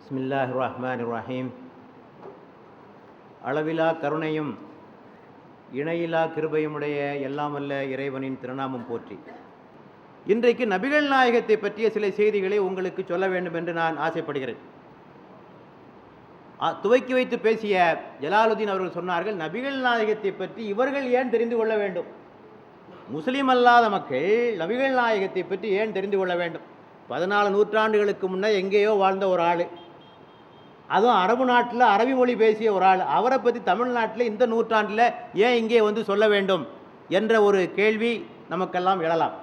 பிஸ்மில்லாஹிர் ரஹ்மானிர் ரஹீம். அளவிலா கருணையும் இணையிலா கிருபையுமுடைய எல்லாமல்ல இறைவனின் திருநாமம் போற்றி. இன்றைக்கு நபிகள் நாயகத்தை பற்றிய சில செய்திகளை உங்களுக்கு சொல்ல வேண்டும் என்று நான் ஆசைப்படுகிறேன். துவக்கி வைத்து பேசிய ஜலாலுதீன் அவர்கள் சொன்னார்கள், நபிகள் நாயகத்தை பற்றி இவர்கள் ஏன் தெரிந்து கொள்ள வேண்டும்? முஸ்லீம் அல்லாத மக்கள் நபிகள் நாயகத்தை பற்றி ஏன் தெரிந்து கொள்ள வேண்டும்? 14 நூற்றாண்டுகளுக்கு முன்னே எங்கேயோ வாழ்ந்த ஒரு ஆள், அதுவும் அரபு நாட்டில் அரபி மொழி பேசிய ஒரு ஆள், அவரை பற்றி தமிழ்நாட்டில் இந்த நூற்றாண்டில் ஏன் இங்கே வந்து சொல்ல வேண்டும் என்ற ஒரு கேள்வி நமக்கெல்லாம் எழலாம்.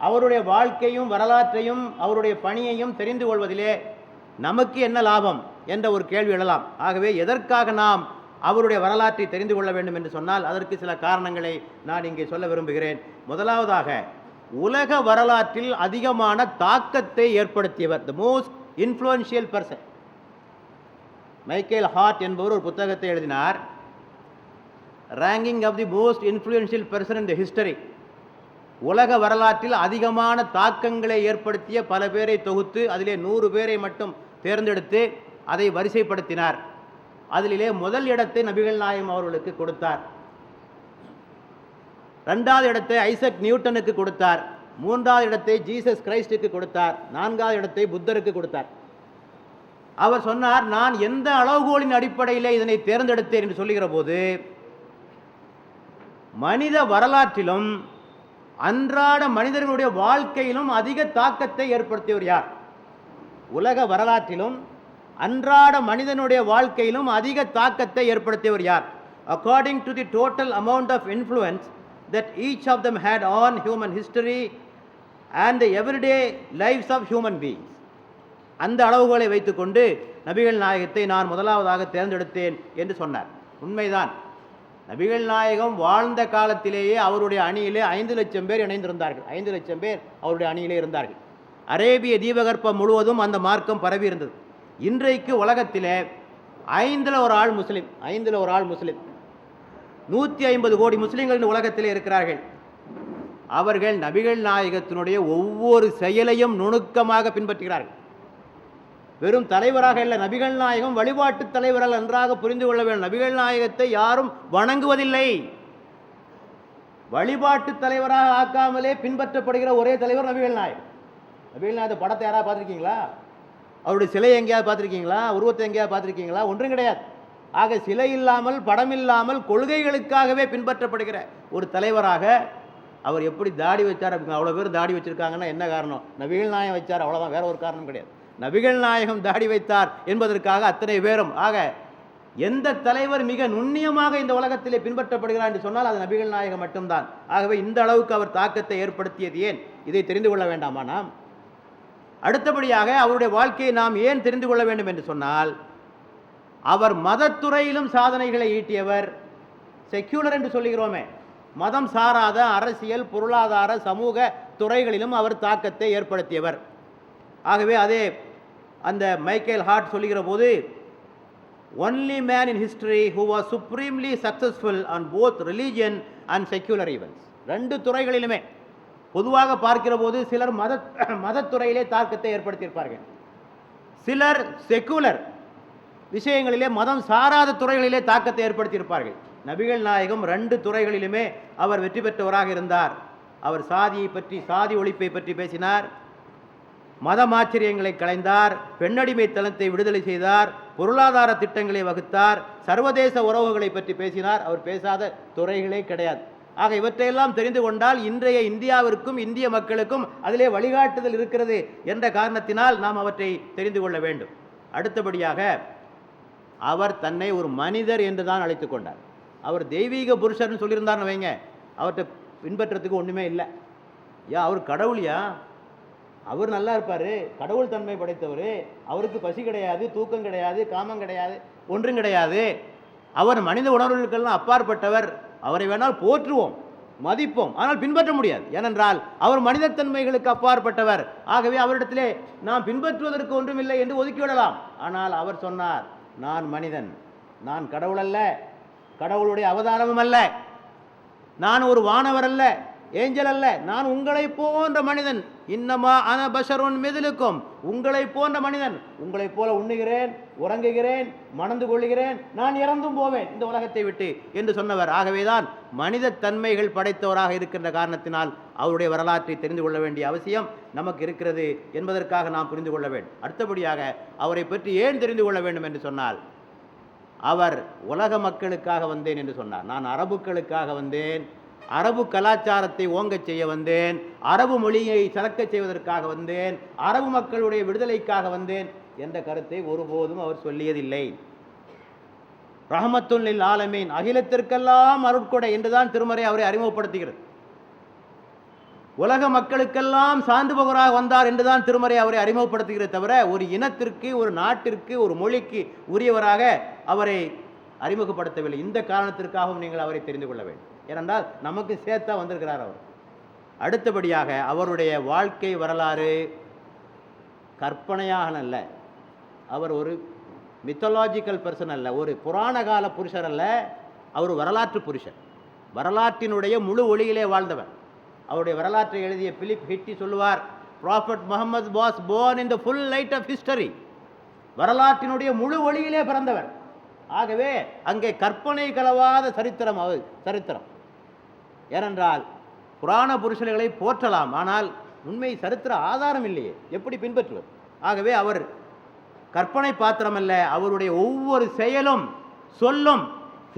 அவருடைய வாழ்க்கையும் வரலாற்றையும் அவருடைய பணியையும் தெரிந்து கொள்வதிலே நமக்கு என்ன லாபம் என்ற ஒரு கேள்வி எழலாம். ஆகவே எதற்காக நாம் அவருடைய வரலாற்றை தெரிந்து கொள்ள வேண்டும் என்று சொன்னால் அதற்கு சில காரணங்களை நான் இங்கே சொல்ல விரும்புகிறேன். முதலாவதாக, உலக வரலாற்றில் அதிகமான தாக்கத்தை ஏற்படுத்தியவர், the most influential person. Michael Hart என்பவர் ஒரு புத்தகத்தை எழுதினார், ranking of the most influential person in the history. உலக வரலாற்றில் அதிகமான தாக்கங்களை ஏற்படுத்திய பல பேரை தொகுத்து அதிலே 100 பேரை மட்டும் தேர்ந்தெடுத்து அதை வரிசைப்படுத்தினார். அதிலே முதல் இடத்தை நபிகள் நாயகம் அவர்களுக்கு கொடுத்தார், 2வது இடத்தை ஐசக் நியூட்டனுக்கு கொடுத்தார், 3வது இடத்தை ஜீசஸ் கிரைஸ்டுக்கு கொடுத்தார், 4வது இடத்தை புத்தருக்கு கொடுத்தார். அவர் சொன்னார், நான் எந்த அளவுகோலின் அடிப்படையில் இதனை தேர்ந்தெடுத்தேன் என்று சொல்லுகிற போது, மனித வரலாற்றிலும் அன்றாட மனிதர்களுடைய வாழ்க்கையிலும் அதிக தாக்கத்தை ஏற்படுத்தியவர் யார்? உலக வரலாற்றிலும் அன்றாட மனிதனுடைய வாழ்க்கையிலும் அதிக தாக்கத்தை ஏற்படுத்தியவர் யார்? According to the total amount of influence that each of them had on human history and the everyday lives of human beings. அந்த அளவுகளை வைத்துக்கொண்டு நபிகள் நாயகத்தை நான் முதலாவதாக தேர்ந்தெடுத்தேன் என்று சொன்னார். உண்மைதான், நபிகள் நாயகம் வாழ்ந்த காலத்திலேயே அவருடைய அணியிலே 5 லட்சம் பேர் இணைந்திருந்தார்கள். 5 லட்சம் பேர் அவருடைய அணியிலே இருந்தார்கள். அரேபிய தீபகற்பம் முழுவதும் அந்த மார்க்கம் பரவி இருந்தது. இன்றைக்கு உலகத்திலே 5ல் ஒரு ஆள் முஸ்லீம், 5ல் ஒரு ஆள் முஸ்லீம். 150 கோடி முஸ்லீம்கள் இந்த உலகத்திலே இருக்கிறார்கள். அவர்கள் நபிகள் நாயகத்தினுடைய ஒவ்வொரு செயலையும் நுணுக்கமாக பின்பற்றுகிறார்கள். வெறும் தலைவராக இல்லை, நபிகள் நாயகம் வழிபாட்டு தலைவர்கள் நன்றாக புரிந்து கொள்ள வேண்டும். நபிகள் நாயகத்தை யாரும் வணங்குவதில்லை. வழிபாட்டு தலைவராக ஆக்காமலே பின்பற்றப்படுகிற ஒரே தலைவர் நபிகள் நாயகம். நபிகள் நாயக படத்தை யாராவது பார்த்துருக்கீங்களா? அவருடைய சிலை எங்கேயாவது பார்த்துருக்கீங்களா? உருவத்தை எங்கேயாவது பார்த்துருக்கீங்களா? ஒன்றும் கிடையாது. ஆக சிலை இல்லாமல், படம் இல்லாமல், கொள்கைகளுக்காகவே பின்பற்றப்படுகிற ஒரு தலைவராக அவர் எப்படி தாடி வச்சார்? அவ்வளோ பேர் தாடி வச்சிருக்காங்கன்னா என்ன காரணம்? நபிகள் நாயகம் வச்சார், அவ்வளோதான், வேற ஒரு காரணம் கிடையாது. நபிகள் நாயகம் தாடி வைத்தார் என்பதற்காக அத்தனை பேரும். ஆக எந்த தலைவர் மிக நுண்ணியமாக இந்த உலகத்திலே பின்பற்றப்படுகிறார் என்று சொன்னால் அது நபிகள் நாயகம் மட்டும்தான். ஆகவே இந்த அளவுக்கு அவர் தாக்கத்தை ஏற்படுத்தியது ஏன்? இதை தெரிந்து கொள்ள வேண்டாமா நாம்? அடுத்தபடியாக அவருடைய வாழ்க்கையை நாம் ஏன் தெரிந்து கொள்ள வேண்டும் என்று சொன்னால், அவர் மதத்துறையிலும் சாதனைகளை ஈட்டியவர். செக்யூலர் என்று சொல்லுகிறோமே, மதம் சாராத அரசியல், பொருளாதார, சமூக துறைகளிலும் அவர் தாக்கத்தை ஏற்படுத்தியவர். ஆகவே அதே அந்த மைக்கேல் ஹார்ட் சொல்லுகிற போது, only man in history who was supremely successful on both religion and secular events. 2 துறைகளிலுமே. பொதுவாக பார்க்கிற போது சிலர் மதத்துறையிலே தாக்கத்தை ஏற்படுத்தியிருப்பார்கள், சிலர் செக்குலர் விஷயங்களிலே, மதம் சாராத துறைகளிலே தாக்கத்தை ஏற்படுத்தியிருப்பார்கள். நபிகள் நாயகம் 2 துறைகளிலுமே அவர் வெற்றி பெற்றவராக இருந்தார். அவர் சாதியை பற்றி, சாதி ஒழிப்பை பற்றி பேசினார், மதமாச்சரியங்களை களைந்தார், பெண்ணடிமைத்தனத்தை விடுதலை செய்தார், பொருளாதார திட்டங்களை வகுத்தார், சர்வதேச உறவுகளை பற்றி பேசினார். அவர் பேசாத துறைகளே கிடையாது. ஆக இவற்றையெல்லாம் தெரிந்து கொண்டால் இன்றைய இந்தியாவிற்கும் இந்திய மக்களுக்கும் அதிலே வழிகாட்டுதல் இருக்கிறது என்ற காரணத்தினால் நாம் அவற்றை தெரிந்து கொள்ள வேண்டும். அடுத்தபடியாக அவர் தன்னை ஒரு மனிதர் என்று தான் அழைத்து கொண்டார். அவர் தெய்வீக புருஷர்னு சொல்லியிருந்தார்னு வைங்க, அவர்கிட்ட பின்பற்றத்துக்கு ஒன்றுமே இல்லை. அவர் கடவுளியா? அவர் நல்லா இருப்பார், கடவுள் தன்மை படைத்தவர், அவருக்கு பசி கிடையாது, தூக்கம் கிடையாது, காமம் கிடையாது, ஒன்றும் கிடையாது. அவர் மனித உணர்வுகளுக்கெல்லாம் அப்பாற்பட்டவர். அவரை வேணால் போற்றுவோம், மதிப்போம், ஆனால் பின்பற்ற முடியாது. ஏனென்றால் அவர் மனிதத்தன்மைகளுக்கு அப்பாற்பட்டவர். ஆகவே அவரிடத்திலே நாம் பின்பற்றுவதற்கு ஒன்றுமில்லை என்று ஒதுக்கிவிடலாம். ஆனால் அவர் சொன்னார், நான் மனிதன், நான் கடவுள் அல்ல, கடவுளுடைய அவதாரமும் அல்ல, நான் ஒரு வானவர் அல்ல, ஏஞ்சல் அல்ல, நான் உங்களை போன்ற மனிதன். இன்னமா அன பஷருன் மிதுலுக்கும், உங்களை போன்ற மனிதன். உங்களைப் போல உண்ணுகிறேன், உறங்குகிறேன், மணந்து கொள்கிறேன், நான் இறந்தும் போவேன் இந்த உலகத்தை விட்டு என்று சொன்னவர். ஆகவேதான் மனித தன்மைகள் படைத்தவராக இருக்கின்ற காரணத்தினால் அவருடைய வரலாற்றை தெரிந்து கொள்ள வேண்டிய அவசியம் நமக்கு இருக்கிறது என்பதற்காக நாம் புரிந்து கொள்ள வேண்டும். அடுத்தபடியாக அவரை பற்றி ஏன் தெரிந்து கொள்ள வேண்டும் என்று சொன்னால், அவர் உலக மக்களுக்காக வந்தேன் என்று சொன்னார். நான் அரபுக்களுக்காக வந்தேன், அரபு கலாச்சாரத்தை ஓங்கச் செய்ய வந்தேன், அரபு மொழியை சிறக்கச் செய்வதற்காக வந்தேன், அரபு மக்களுடைய விடுதலைக்காக வந்தேன் என்ற கருத்தை ஒருபோதும் அவர் சொல்லியதில்லை. ரஹமத்துல் லில் ஆலமீன், அகிலத்திற்கெல்லாம் அருட்கொடை என்றுதான் திருமறை அவரை அறிமுகப்படுத்துகிறது. உலக மக்களுக்கெல்லாம் சான்றுபவராக வந்தார் என்றுதான் திருமறை அவரை அறிமுகப்படுத்துகிறது தவிர ஒரு இனத்திற்கு, ஒரு நாட்டிற்கு, ஒரு மொழிக்கு உரியவராக அவரை அறிமுகப்படுத்தவில்லை. இந்த காரணத்திற்காகவும் நீங்கள் அவரை தெரிந்து கொள்ள வேண்டும். ஏனென்றால் நமக்கு சேர்த்தா வந்திருக்கிறார் அவர். அடுத்தபடியாக அவருடைய வாழ்க்கை வரலாறு கற்பனையாக அல்ல, அவர் ஒரு மித்தலாஜிக்கல் பர்சன் அல்ல, ஒரு புராண கால புருஷர் அல்ல, அவர் வரலாற்று புருஷர். வரலாற்றினுடைய முழு ஒளியிலே வாழ்ந்தவர். அவருடைய வரலாற்றை எழுதிய பிலிப் ஹிட்டி சொல்லுவார், prophet Muhammad was born in the full light of history. வரலாற்றினுடைய முழு ஒளியிலே பிறந்தவர். ஆகவே அங்கே கற்பனை கலவாத சரித்திரம். ஏனென்றால் புராண புருஷர்களை போற்றலாம், ஆனால் உண்மை சரித்திர ஆதாரம் இல்லையே, எப்படி பின்பற்றுவது? ஆகவே அவர் கற்பனை பாத்திரமல்ல, அவருடைய ஒவ்வொரு செயலும் சொல்லும்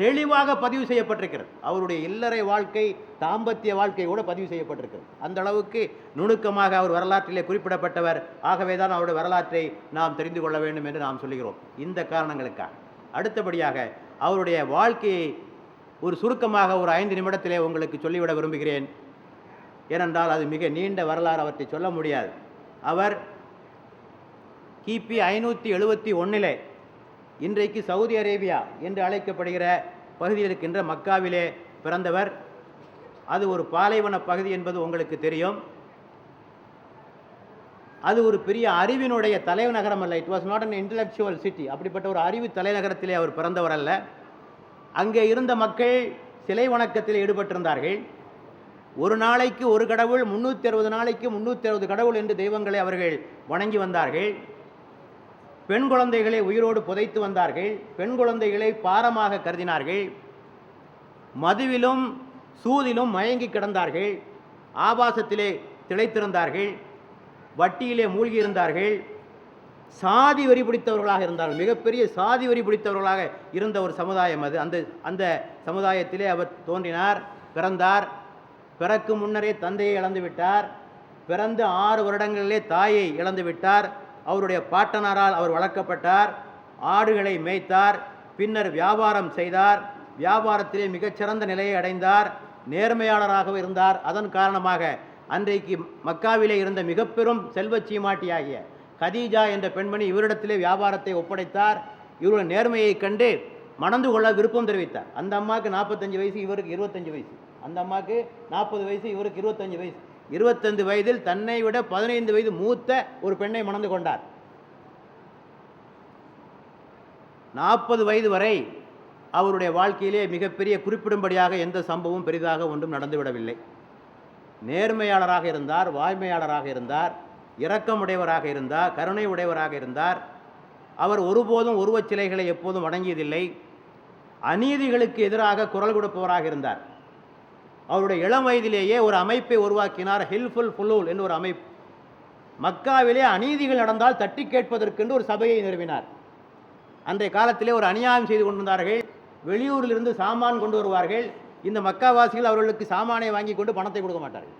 தெளிவாக பதிவு செய்யப்பட்டிருக்கிறது. அவருடைய இல்லறை வாழ்க்கை, தாம்பத்திய வாழ்க்கை கூட பதிவு செய்யப்பட்டிருக்கிறது. அந்த அளவுக்கு நுணுக்கமாக அவர் வரலாற்றிலே குறிப்பிடப்பட்டவர். ஆகவே தான் அவருடைய வரலாற்றை நாம் தெரிந்து கொள்ள வேண்டும் என்று நாம் சொல்லுகிறோம், இந்த காரணங்களுக்காக. அடுத்தபடியாக அவருடைய வாழ்க்கையை ஒரு சுருக்கமாக ஒரு 5 நிமிடத்திலே உங்களுக்கு சொல்லிவிட விரும்புகிறேன். ஏனென்றால் அது மிக நீண்ட வரலாறு, அவற்றை சொல்ல முடியாது. அவர் கிபி 571 இன்றைக்கு சவுதி அரேபியா என்று அழைக்கப்படுகிற பகுதியில் இருக்கின்ற மக்காவிலே பிறந்தவர். அது ஒரு பாலைவன பகுதி என்பது உங்களுக்கு தெரியும். அது ஒரு பெரிய அறிவினுடைய தலைநகரம் அல்ல. It was not an intellectual city. அப்படிப்பட்ட ஒரு அறிவு தலைநகரத்திலே அவர் பிறந்தவர் அல்ல. அங்கே இருந்த மக்கள் சிலை வணக்கத்தில் ஈடுபட்டிருந்தார்கள். ஒரு நாளைக்கு ஒரு கடவுள், 360 நாளைக்கு 360 கடவுள் என்று தெய்வங்களை அவர்கள் வணங்கி வந்தார்கள். பெண் குழந்தைகளை உயிரோடு புதைத்து வந்தார்கள். பெண் குழந்தைகளை பாரமாக கருதினார்கள். மதுவிலும் சூதிலும் மயங்கி கிடந்தார்கள். ஆபாசத்திலே திளைத்திருந்தார்கள். வட்டியிலே மூழ்கி இருந்தார்கள். சாதி வரி பிடித்தவர்களாக இருந்தார்கள். மிகப்பெரிய சாதி வரி பிடித்தவர்களாக இருந்த ஒரு சமுதாயம் அது. அந்த சமுதாயத்திலே அவர் தோன்றினார், பிறந்தார். பிறக்கும் முன்னரே தந்தையை இழந்து விட்டார். பிறந்து 6 வருடங்களிலே தாயை இழந்து விட்டார். அவருடைய பாட்டனாரால் அவர் வளர்க்கப்பட்டார். ஆடுகளை மேய்த்தார். பின்னர் வியாபாரம் செய்தார். வியாபாரத்திலே மிகச்சிறந்த நிலையை அடைந்தார். நேர்மையாளராக இருந்தார். அதன் காரணமாக அன்றைக்கு மக்காவிலே இருந்த மிக பெரும் செல்வச் சீமாட்டியாகிய கதீஜா என்ற பெண்மணி இவரிடத்திலே வியாபாரத்தை ஒப்படைத்தார். இவருடைய நேர்மையை கண்டு மணந்து கொள்ள விருப்பம் தெரிவித்தார். அந்த அம்மாவுக்கு 45 வயசு, இவருக்கு 25 வயசு. அந்த அம்மாவுக்கு 40 வயசு, இவருக்கு 25 வயசு. 25 வயதில் தன்னை விட 15 வயது மூத்த ஒரு பெண்ணை மணந்து கொண்டார். 40 வயது வரை அவருடைய வாழ்க்கையிலே மிகப்பெரிய குறிப்பிடும்படியாக எந்த சம்பவம் பெரிதாக ஒன்றும் நடந்துவிடவில்லை. நேர்மையாளராக இருந்தார், வாய்மையாளராக இருந்தார், இரக்கமுடையவராக இருந்தார், கருணை உடையவராக இருந்தார். அவர் ஒருபோதும் உருவச் சிலைகளை எப்போதும் வணங்கியதில்லை. அநீதிகளுக்கு எதிராக குரல் கொடுப்பவராக இருந்தார். அவருடைய இளம் வயதிலேயே ஒரு அமைப்பை உருவாக்கினார், ஹில்ஃபுல் ஃபுலூல் என்று ஒரு அமைப்பு. மக்காவிலே அநீதிகள் நடந்தால் தட்டி கேட்பதற்கென்று ஒரு சபையை நிறுவினார். அன்றைய காலத்திலே ஒரு அநியாயம் செய்து கொண்டிருந்தார்கள். வெளியூரிலிருந்து சாமான் கொண்டு வருவார்கள். இந்த மக்காவாசிகள் அவர்களுக்கு சாமானை வாங்கி கொண்டு பணத்தை கொடுக்க மாட்டார்கள்.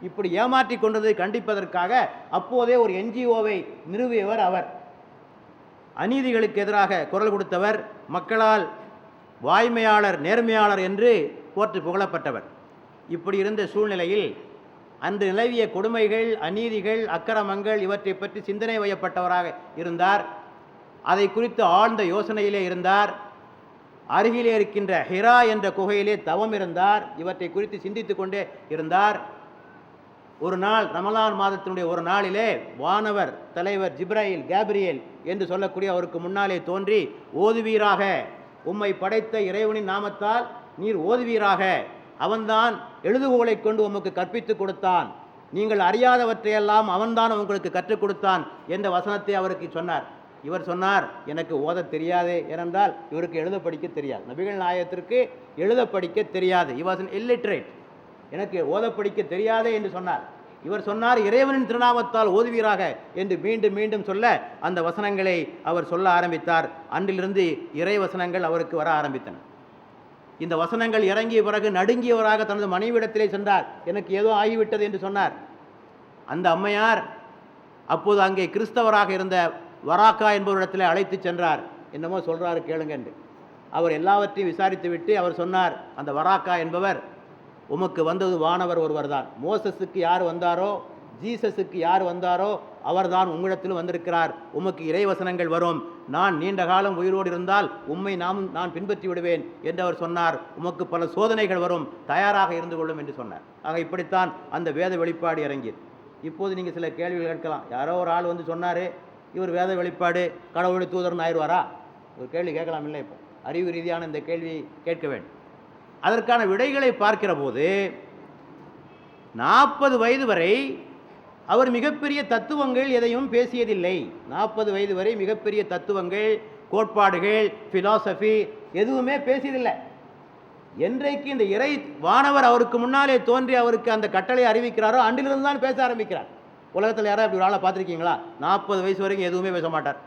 இப்படி ஏமாற்றி கொண்டதை கண்டிப்பதற்காக அப்போதே ஒரு என்ஜிஓவை நிறுவியவர் அவர். அநீதிகளுக்கு எதிராக குரல் கொடுத்தவர். மக்களால் வாய்மையாளர், நேர்மையாளர் என்று போற்றி புகழப்பட்டவர். இப்படி இருந்த சூழ்நிலையில் அன்று நிலவிய கொடுமைகள், அநீதிகள், அக்கிரமங்கள் இவற்றை பற்றி சிந்தனை வயப்பட்டவராக இருந்தார். அதை குறித்து ஆழ்ந்த யோசனையிலே இருந்தார். அருகிலே இருக்கின்ற ஹிரா என்ற குகையிலே தவம் இருந்தார். இவற்றை குறித்து சிந்தித்து கொண்டே இருந்தார். ஒரு நாள் ரமலான் மாதத்தினுடைய ஒரு நாளிலே வானவர் தலைவர் ஜிப்ராயில், கேப்ரியேல் என்று சொல்லக்கூடிய அவருக்கு முன்னாலே தோன்றி, ஓதுவீராக, உம்மை படைத்த இறைவனின் நாமத்தால் நீர் ஓதுவீராக அவன்தான் எழுதுகோலை கொண்டு உமக்கு கற்பித்துக் கொடுத்தான், நீங்கள் அறியாதவற்றையெல்லாம் அவன்தான் உங்களுக்கு கற்றுக் கொடுத்தான் என்ற வசனத்தை அவருக்கு சொன்னார். இவர் சொன்னார், எனக்கு ஓத தெரியாதே, ஏனென்றால் இவருக்கு எழுத படிக்க தெரியாது. நபிகள் நாயகத்திற்கு எழுத படிக்க தெரியாது. he was an illiterate. எனக்கு ஓத படிக்க தெரியாதே என்று சொன்னார். இவர் சொன்னார், இறைவனின் திருநாமத்தால் ஓதுவீராக என்று மீண்டும் மீண்டும் சொல்ல அந்த வசனங்களை அவர் சொல்ல ஆரம்பித்தார். அன்றிலிருந்து இறை வசனங்கள் அவருக்கு வர ஆரம்பித்தன. இந்த வசனங்கள் இறங்கிய பிறகு நடுங்கியவராக தனது மனைவியிடத்திலே சென்றார். எனக்கு ஏதோ ஆகிவிட்டது என்று சொன்னார். அந்த அம்மையார் அப்போது அங்கே கிறிஸ்தவராக இருந்த வராக்கா என்பவரிடத்தில் அழைத்து சென்றார். என்னமோ சொல்கிறாரு கேளுங்க என்று. அவர் எல்லாவற்றையும் விசாரித்து விட்டு அவர் சொன்னார், அந்த வராக்கா என்பவர், உமக்கு வந்தது வானவர் ஒருவர் தான். மோசஸுக்கு யார் வந்தாரோ, ஜீசஸுக்கு யார் வந்தாரோ அவர்தான் உங்களிடத்திலும் வந்திருக்கிறார். உமக்கு இறைவசனங்கள் வரும். நான் நீண்ட காலம் உயிரோடு இருந்தால் உம்மை நான் பின்பற்றி விடுவேன் என்று அவர் சொன்னார். உமக்கு பல சோதனைகள் வரும், தயாராக இருந்து கொள்ளும் என்று சொன்னார். ஆக இப்படித்தான் அந்த வேத வெளிப்பாடு இறங்கியது. இப்போது நீங்கள் சில கேள்விகள் கேட்கலாம். யாரோ ஒரு ஆள் வந்து சொன்னார், இவர் வேத வெளிப்பாடு கடவுளுடைய தூதர்னு ஆயிடுவாரா? ஒரு கேள்வி கேட்கலாம். இல்லை, இப்போ அறிவு ரீதியான இந்த கேள்வியை கேட்க வேண்டும். அதற்கான விடைகளை பார்க்கிற போது 40 வயது வரை அவர் மிகப்பெரிய தத்துவங்கள் எதையும் பேசியதில்லை. 40 வயது வரை மிகப்பெரிய தத்துவங்கள், கோட்பாடுகள், பிலாசபி எதுவுமே பேசியதில்லை. என்றைக்கு இந்த இறை வானவர் அவருக்கு முன்னாலே தோன்றி அவருக்கு அந்த கட்டளை அறிவிக்கிறாரோ அன்றிலிருந்து தான் பேச ஆரம்பிக்கிறார். உலகத்தில் யாராவது இப்படி ஒரு ஆளை பார்த்துருக்கீங்களா? 40 வயசு வரைக்கும் எதுவுமே பேச மாட்டார்.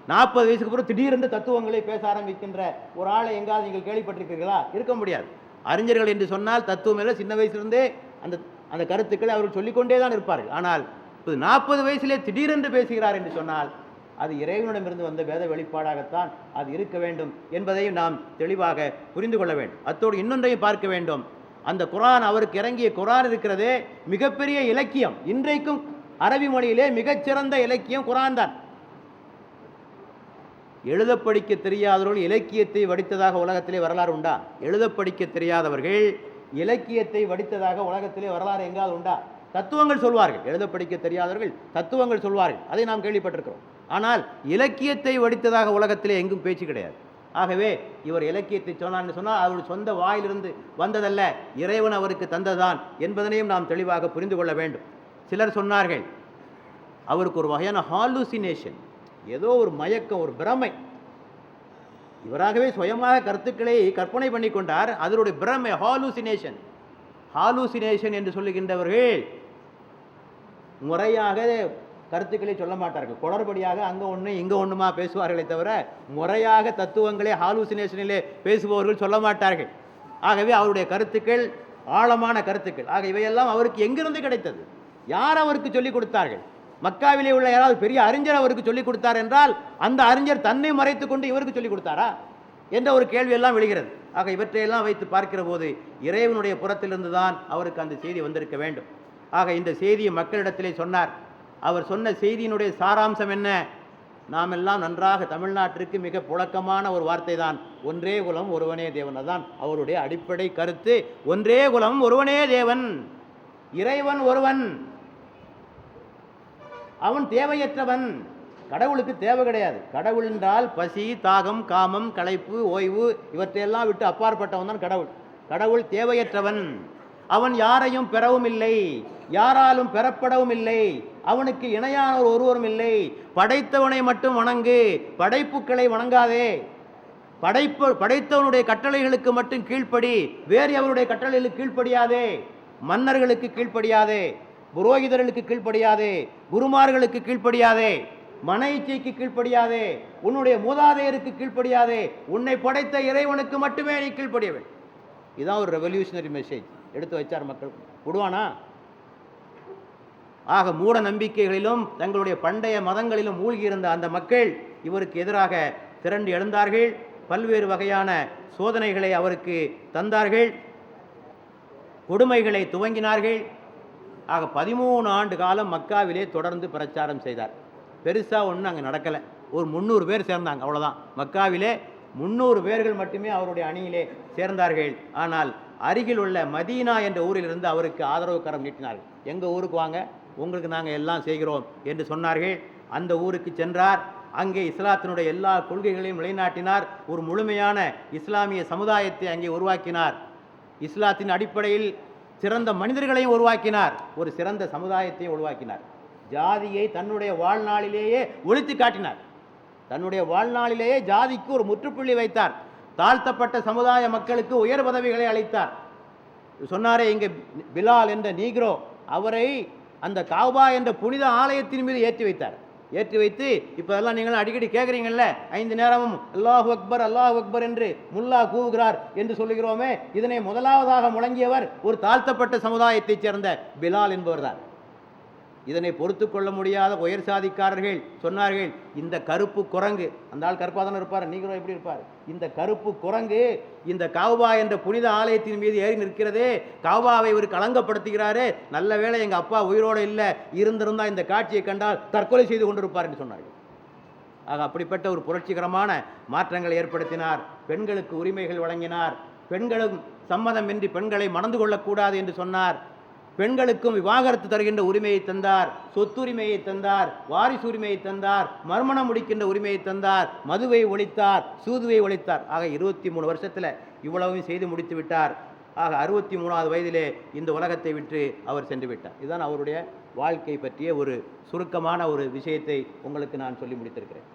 40 வயசுக்கு அப்புறம் திடீரென்று தத்துவங்களை பேச ஆரம்பிக்கின்ற ஒரு ஆளை எங்காவது நீங்கள் கேள்விப்பட்டிருக்கிறீர்களா? இருக்க முடியாது. அறிஞர்கள் என்று சொன்னால் தத்துவம் எல்லாம் சின்ன வயசுலேருந்தே அந்த அந்த கருத்துக்களை அவர்கள் சொல்லிக்கொண்டே தான் இருப்பார்கள். ஆனால் 40 வயசிலே திடீரென்று பேசுகிறார் என்று சொன்னால் அது இறைவனிடமிருந்து வந்த வேத வெளிப்பாடாகத்தான் அது இருக்க வேண்டும் என்பதையும் நாம் தெளிவாக புரிந்து கொள்ள வேண்டும். அத்தோடு இன்னொன்றையும் பார்க்க வேண்டும். அந்த குரான், அவருக்கு இறங்கிய குரான் இருக்கிறதே மிகப்பெரிய இலக்கியம். இன்றைக்கும் அரபி மொழியிலே மிகச்சிறந்த இலக்கியம் குரான் தான். எழுத படிக்க தெரியாதவர்கள் இலக்கியத்தை வடித்ததாக உலகத்திலே வரலாறு உண்டா? எழுத படிக்க தெரியாதவர்கள் இலக்கியத்தை வடித்ததாக உலகத்திலே வரலாறு எங்காவது உண்டா? தத்துவங்கள் சொல்வார்கள், எழுத படிக்க தெரியாதவர்கள் தத்துவங்கள் சொல்வார்கள், அதை நாம் கேள்விப்பட்டிருக்கிறோம். ஆனால் இலக்கியத்தை வடித்ததாக உலகத்திலே எங்கும் பேச்சு கிடையாது. ஆகவே இவர் இலக்கியத்தை சொன்னான்னு சொன்னால் அவருடைய சொந்த வாயிலிருந்து வந்ததல்ல, இறைவன் அவருக்கு தந்ததான் என்பதனையும் நாம் தெளிவாக புரிந்து கொள்ள வேண்டும். சிலர் சொன்னார்கள், அவருக்கு ஒரு வகையான ஹாலுசினேஷன், ஏதோ ஒரு மயக்கம், ஒரு பிரமை. இவராகவே சுயமாக கருத்துக்களை கற்பனை பண்ணி கொண்டார். அதனுடைய பிரமை, ஹாலுசினேஷன். ஹாலுசினேஷன் என்று சொல்லுகின்றவர்கள் முறையாக கருத்துக்களை சொல்ல மாட்டார்கள். குளறுபடியாக அங்கே ஒன்று இங்கே ஒன்றுமா பேசுவார்களே தவிர முறையாக தத்துவங்களே ஹாலுசினேஷனிலே பேசுபவர்கள் சொல்ல மாட்டார்கள். ஆகவே அவருடைய கருத்துக்கள் ஆழமான கருத்துக்கள். ஆக இவையெல்லாம் அவருக்கு எங்கிருந்து கிடைத்தது? யார் அவருக்கு சொல்லிக் கொடுத்தார்கள்? மக்காவிலே உள்ள யாராவது பெரிய அறிஞர் அவருக்கு சொல்லிக் கொடுத்தார் என்றால் அந்த அறிஞர் தன்னை மறைத்து கொண்டு இவருக்கு சொல்லிக் கொடுத்தாரா என்ற ஒரு கேள்வி எல்லாம் விழுகிறது. ஆக இவற்றையெல்லாம் வைத்து பார்க்கிற போது இறைவனுடைய புறத்திலிருந்து தான் அவருக்கு அந்த செய்தி வந்திருக்க வேண்டும். ஆக இந்த செய்தியை மக்களிடத்திலே சொன்னார். அவர் சொன்ன செய்தியினுடைய சாராம்சம் என்ன? நாம் எல்லாம் நன்றாக தமிழ்நாட்டிற்கு மிக புழக்கமான ஒரு வார்த்தை தான், ஒன்றே குலம் ஒருவனே தேவன். அதுதான் அவருடைய அடிப்படை கருத்து. ஒன்றே குலம் ஒருவனே தேவன், இறைவன் ஒருவன், அவன் தேவையற்றவன். கடவுளுக்கு தேவை கிடையாது. கடவுள் என்றால் பசி, தாகம், காமம், களைப்பு, ஓய்வு இவற்றையெல்லாம் விட்டு அப்பாற்பட்டவன் தான் கடவுள். கடவுள் தேவையற்றவன். அவன் யாரையும் பெறவும் இல்லை, யாராலும் பெறப்படவும் இல்லை. அவனுக்கு இணையான ஒருவரும் இல்லை. படைத்தவனை மட்டும் வணங்கு, படைப்புக்களை வணங்காதே. படைத்தவனுடைய கட்டளைகளுக்கு மட்டும் கீழ்ப்படி, வேறு அவருடைய கட்டளைகளுக்கு கீழ்ப்படியாதே. மன்னர்களுக்கு கீழ்ப்படியாதே, புரோகிதர்களுக்கு கீழ்ப்படியாதே, குருமார்களுக்கு கீழ்ப்படியாதே, மன இச்சைக்கு கீழ்ப்படியாதே, உன்னுடைய மூதாதையருக்கு கீழ்ப்படியாதே. உன்னை படைத்த இறைவனுக்கு மட்டுமே நீ கீழ்ப்படிய வேண்டும். இதுதான் ஒரு ரெவல்யூஷனரி மெசேஜ் எடுத்து வச்சார். மக்கள் விடுவானா? ஆக மூட நம்பிக்கைகளிலும் தங்களுடைய பண்டைய மதங்களிலும் மூழ்கியிருந்த அந்த மக்கள் இவருக்கு எதிராக திரண்டு எழுந்தார்கள். பல்வேறு வகையான சோதனைகளை அவருக்கு தந்தார்கள், கொடுமைகளை துவங்கினார்கள். ஆக 13 ஆண்டு காலம் மக்காவிலே தொடர்ந்து பிரச்சாரம் செய்தார். பெருசாக ஒன்றும் அங்கே நடக்கலை. ஒரு 300 பேர் சேர்ந்தாங்க, அவ்வளோதான். மக்காவிலே 300 பேர்கள் மட்டுமே அவருடைய அணியிலே சேர்ந்தார்கள். ஆனால் அருகில் உள்ள மதீனா என்ற ஊரிலிருந்து அவருக்கு ஆதரவு கரம் நீட்டினார்கள். எங்கள் ஊருக்கு வாங்க, உங்களுக்கு நாங்கள் எல்லாம் செய்கிறோம் என்று சொன்னார்கள். அந்த ஊருக்கு சென்றார். அங்கே இஸ்லாத்தினுடைய எல்லா கொள்கைகளையும் நிலைநாட்டினார். ஒரு முழுமையான இஸ்லாமிய சமுதாயத்தை அங்கே உருவாக்கினார். இஸ்லாத்தின் அடிப்படையில் சிறந்த மனிதர்களையும் உருவாக்கினார், ஒரு சிறந்த சமுதாயத்தையும் உருவாக்கினார். ஜாதியை தன்னுடைய வாழ்நாளிலேயே ஒழித்து காட்டினார். தன்னுடைய வாழ்நாளிலேயே ஜாதிக்கு ஒரு முற்றுப்புள்ளி வைத்தார். தாழ்த்தப்பட்ட சமுதாய மக்களுக்கு உயர் பதவிகளை அளித்தார். சொன்னாரே இங்கே பிலால் என்ற நீக்ரோ, அவரை அந்த காபா என்ற புனித ஆலயத்தின் மீது ஏற்றி வைத்தார். ஏற்றி வைத்து இப்போ எல்லாம் நீங்களும் அடிக்கடி கேட்குறீங்கல்ல, 5 நேரமும் அல்லாஹு அக்பர் அல்லாஹு அக்பர் என்று முல்லா கூவுகிறார் என்று சொல்லுகிறோமே, இதனை முதலாவதாக முழங்கியவர் ஒரு தாழ்த்தப்பட்ட சமுதாயத்தைச் சேர்ந்த பிலால் என்பவர் தான். இதனை பொறுத்து கொள்ள முடியாத உயர் சாதிக்காரர்கள் சொன்னார்கள், இந்த கருப்பு குரங்கு, அந்த ஆள் கருப்பாக தானே இருப்பார், நீங்களும் எப்படி இருப்பார், இந்த கருப்பு குரங்கு இந்த காபா என்ற புனித ஆலயத்தின் மீது ஏறி நிற்கிறதே, காபாவை ஒரு களங்கப்படுத்துகிறாரே, நல்ல வேளை எங்கள் அப்பா உயிரோடு இல்லை, இருந்திருந்தால் இந்த காட்சியை கண்டால் தற்கொலை செய்து கொண்டிருப்பார் என்று சொன்னார்கள். ஆக அப்படிப்பட்ட ஒரு புரட்சிகரமான மாற்றங்களை ஏற்படுத்தினார். பெண்களுக்கு உரிமைகள் வழங்கினார். பெண்களும் சம்மதமின்றி பெண்களை மணந்து கொள்ளக்கூடாது என்று சொன்னார். பெண்களுக்கும் விவாகரத்து தருகின்ற உரிமையை தந்தார், சொத்துரிமையை தந்தார், வாரிசு உரிமையை தந்தார், மறுமணம் முடிக்கின்ற உரிமையை தந்தார், மதுவை ஒழித்தார், சூதுவை ஒழித்தார். ஆக 23 வருஷத்தில் இவ்வளவும் செய்து முடித்து விட்டார். ஆக 63வது வயதிலே இந்த உலகத்தை விட்டு அவர் சென்று விட்டார். இதுதான் அவருடைய வாழ்க்கை பற்றிய ஒரு சுருக்கமான ஒரு விஷயத்தை உங்களுக்கு நான் சொல்லி முடித்திருக்கிறேன்.